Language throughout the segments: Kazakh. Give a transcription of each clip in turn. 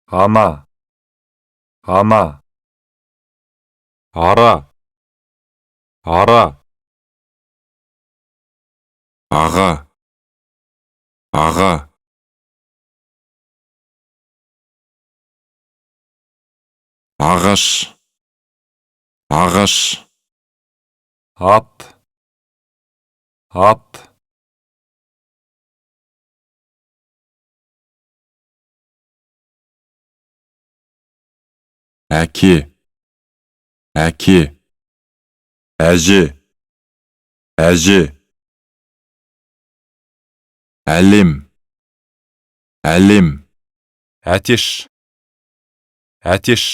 ана, ана, ара, ара, аға, аға, ағаш, ағаш, ат, ат, әке, әке, әже, әже, әлем, әлем, әтеш, әтеш,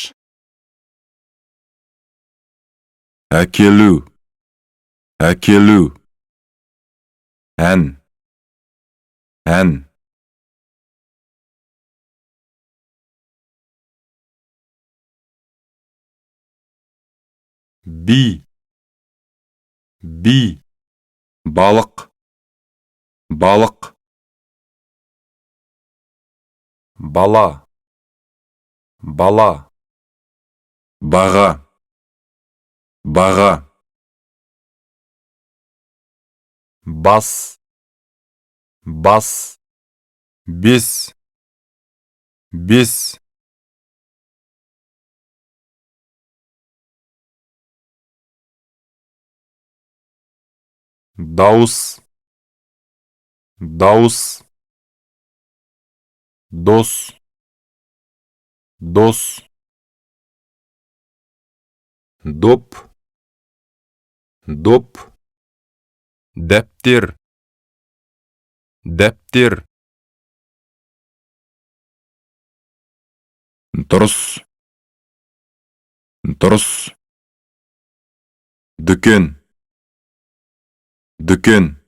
әкелу, әкелу, ән, ән, би, би, балық, балық, бала, бала, баға, баға, бас, бас, бес, бес, дауыс, дауыс, дос, дос, доп, доп, дәптер, дәптер, дұрыс, дұрыс, дүкен, дүкен,